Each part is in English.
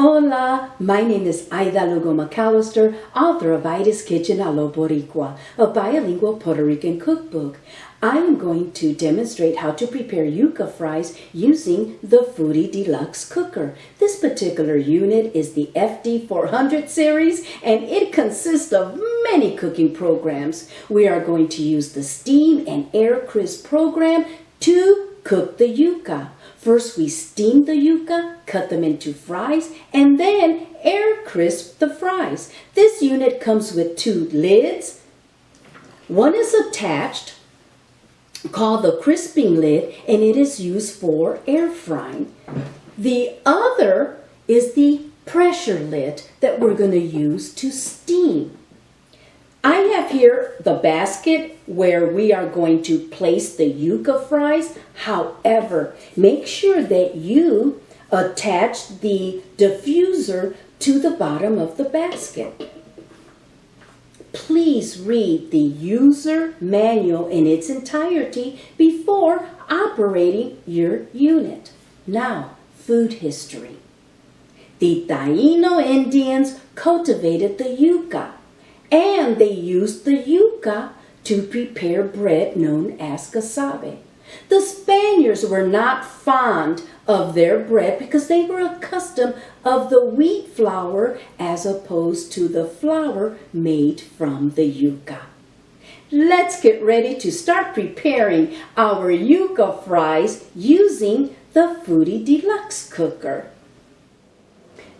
Hola, my name is Aida Lugo McAllister, author of Ida's Kitchen a lo Boricua, a bilingual Puerto Rican cookbook. I am going to demonstrate how to prepare yuca fries using the Foodie Deluxe Cooker. This particular unit is the FD400 series and it consists of many cooking programs. We are going to use the Steam and Air Crisp program to cook the yuca. First we steam the yuca, cut them into fries, and then air crisp the fries. This unit comes with two lids. One is attached, called the crisping lid, and it is used for air frying. The other is the pressure lid that we're going to use to steam. I have here the basket where we are going to place the yuca fries. However, make sure that you attach the diffuser to the bottom of the basket. Please read the user manual in its entirety before operating your unit. Now, food history. The Taino Indians cultivated the yuca, and they used the yuca to prepare bread known as casabe. The Spaniards were not fond of their bread because they were accustomed of the wheat flour as opposed to the flour made from the yuca. Let's get ready to start preparing our yuca fries using the Foodie Deluxe Cooker.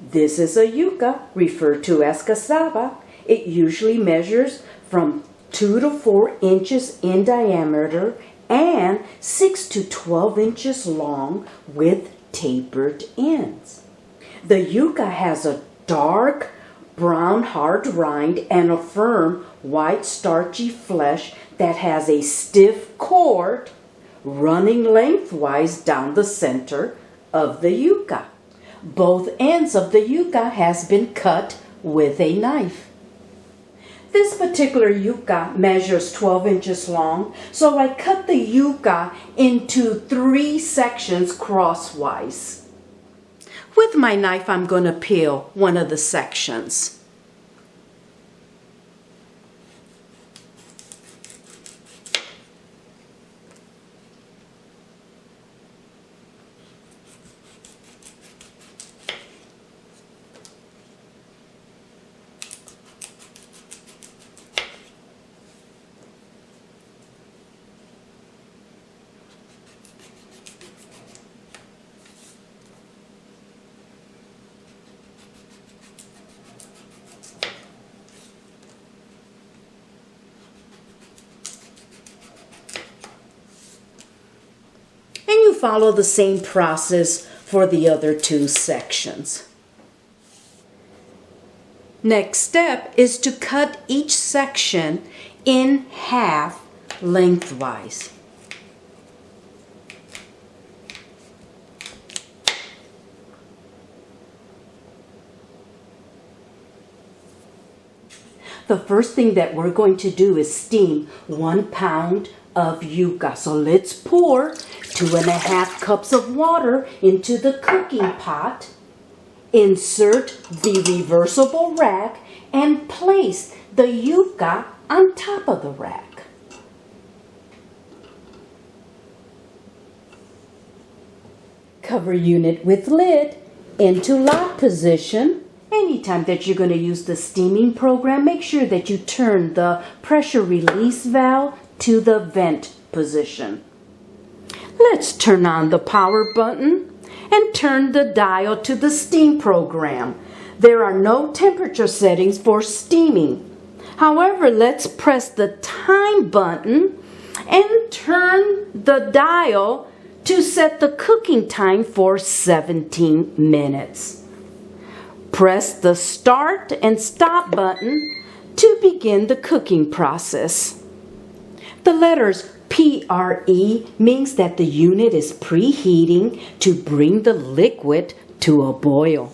This is a yuca, referred to as cassava. It usually measures from 2 to 4 inches in diameter and 6 to 12 inches long with tapered ends. The yuca has a dark brown hard rind and a firm white starchy flesh that has a stiff cord running lengthwise down the center of the yuca. Both ends of the yuca has been cut with a knife. This particular yuca measures 12 inches long, so I cut the yuca into 3 sections crosswise. With my knife, I'm going to peel one of the sections. Follow the same process for the other 2 sections. Next step is to cut each section in half lengthwise. The first thing that we're going to do is steam 1 pound of yuca. So let's pour 2½ cups of water into the cooking pot. Insert the reversible rack and place the yuca on top of the rack. Cover unit with lid into lock position. Anytime that you're going to use the steaming program, make sure that you turn the pressure release valve to the vent position. Let's turn on the power button and turn the dial to the steam program. There are no temperature settings for steaming. However, let's press the time button and turn the dial to set the cooking time for 17 minutes. Press the start and stop button to begin the cooking process. The letters PRE means that the unit is preheating to bring the liquid to a boil.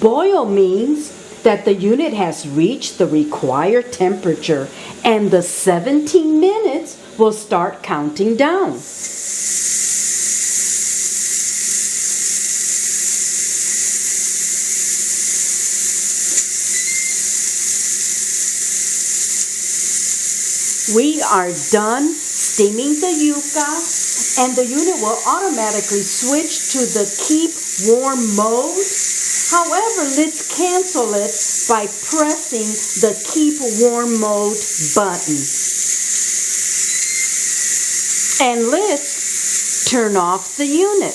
Boil means that the unit has reached the required temperature and the 17 minutes will start counting down. We are done steaming the yucca, and the unit will automatically switch to the keep warm mode. However, let's cancel it by pressing the keep warm mode button. And let's turn off the unit.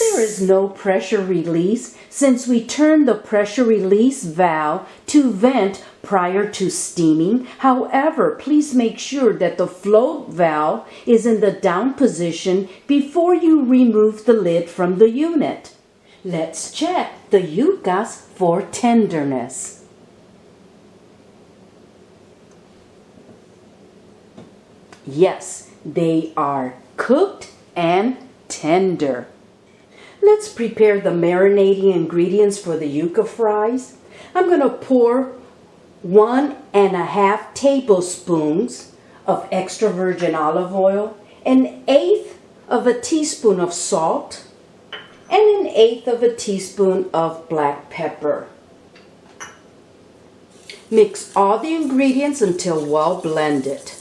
There is no pressure release since we turned the pressure release valve to vent prior to steaming. However, please make sure that the float valve is in the down position before you remove the lid from the unit. Let's check the yuccas for tenderness. Yes, they are cooked and tender. Let's prepare the marinating ingredients for the yucca fries. I'm going to pour 1.5 tablespoons of extra virgin olive oil, 1/8 of a teaspoon of salt, and 1/8 of a teaspoon of black pepper. Mix all the ingredients until well blended.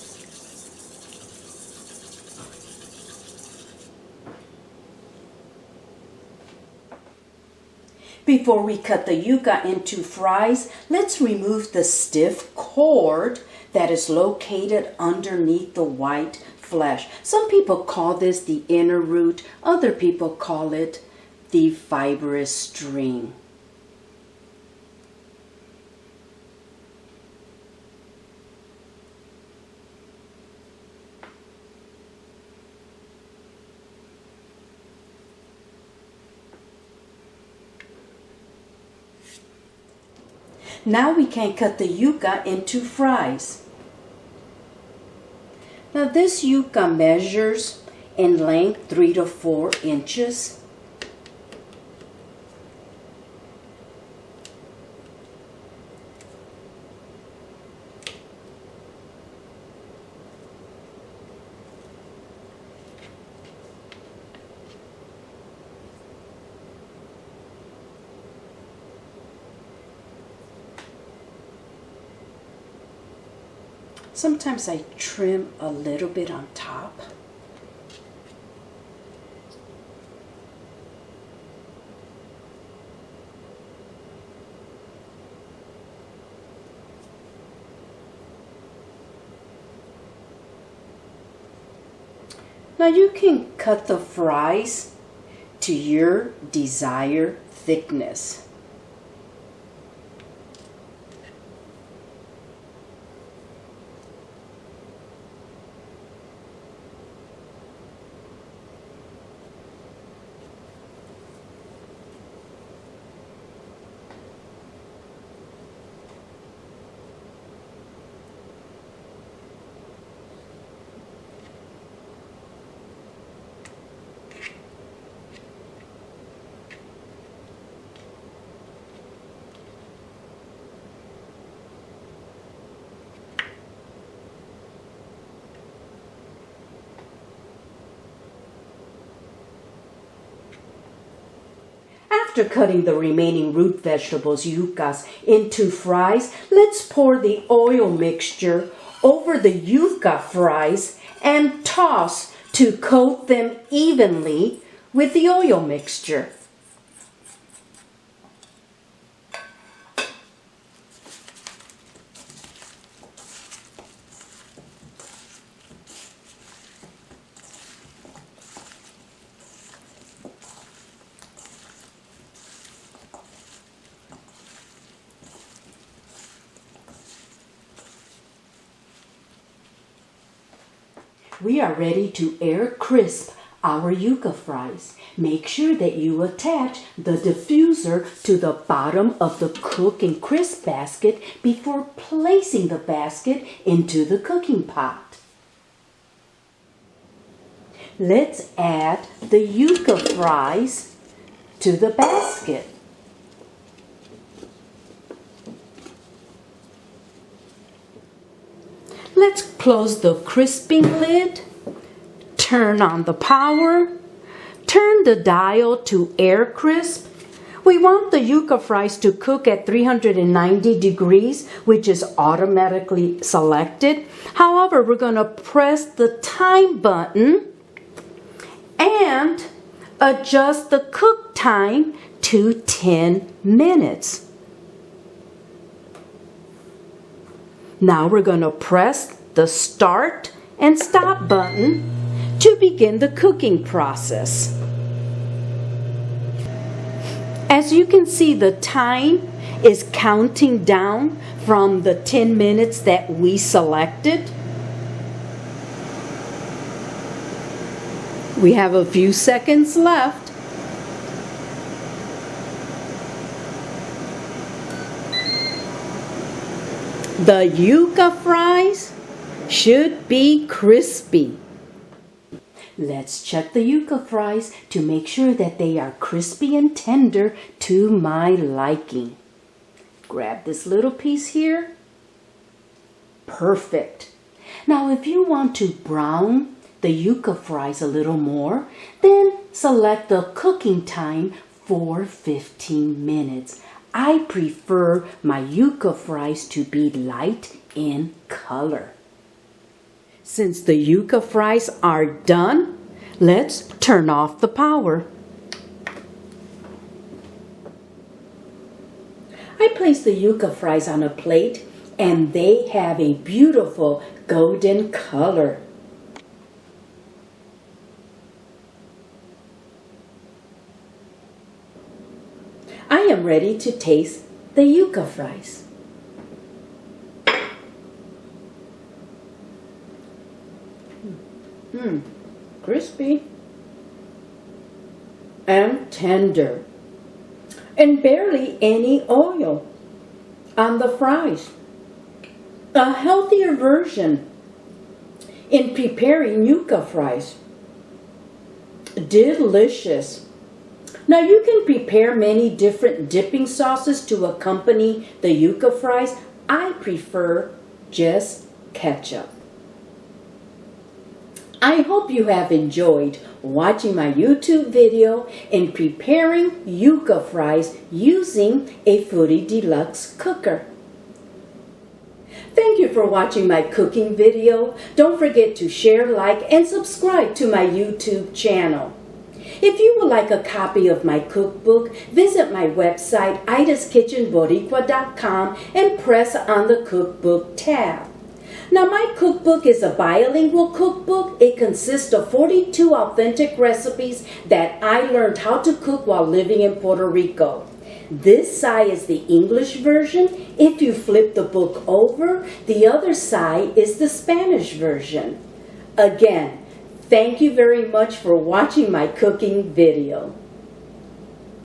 Before we cut the yucca into fries, let's remove the stiff cord that is located underneath the white flesh. Some people call this the inner root, other people call it the fibrous string. Now we can cut the yucca into fries. Now this yucca measures in length 3 to 4 inches. Sometimes I trim a little bit on top. Now you can cut the fries to your desired thickness. After cutting the remaining root vegetables, yuccas, into fries, let's pour the oil mixture over the yucca fries and toss to coat them evenly with the oil mixture. We are ready to air crisp our yucca fries. Make sure that you attach the diffuser to the bottom of the cook and crisp basket before placing the basket into the cooking pot. Let's add the yucca fries to the basket. Let's close the crisping lid, turn on the power, turn the dial to air crisp. We want the yuca fries to cook at 390 degrees, which is automatically selected. However, we're going to press the time button and adjust the cook time to 10 minutes. Now we're going to press the start and stop button to begin the cooking process. As you can see, the time is counting down from the 10 minutes that we selected. We have a few seconds left. The yuca fries should be crispy. Let's check the yuca fries to make sure that they are crispy and tender to my liking. Grab this little piece here. Perfect. Now if you want to brown the yuca fries a little more, then select the cooking time for 15 minutes. I prefer my yuca fries to be light in color. Since the yuca fries are done, let's turn off the power. I placed the yuca fries on a plate and they have a beautiful golden color. I am ready to taste the yuca fries. Crispy and tender, and barely any oil on the fries. A healthier version in preparing yuca fries. Delicious. Now you can prepare many different dipping sauces to accompany the yuca fries. I prefer just ketchup. I hope you have enjoyed watching my YouTube video in preparing yuca fries using a Foodie Deluxe cooker. Thank you for watching my cooking video. Don't forget to share, like, and subscribe to my YouTube channel. If you would like a copy of my cookbook, visit my website idaskitchenboricua.com and press on the cookbook tab. Now my cookbook is a bilingual cookbook. It consists of 42 authentic recipes that I learned how to cook while living in Puerto Rico. This side is the English version. If you flip the book over, the other side is the Spanish version. Again, thank you very much for watching my cooking video.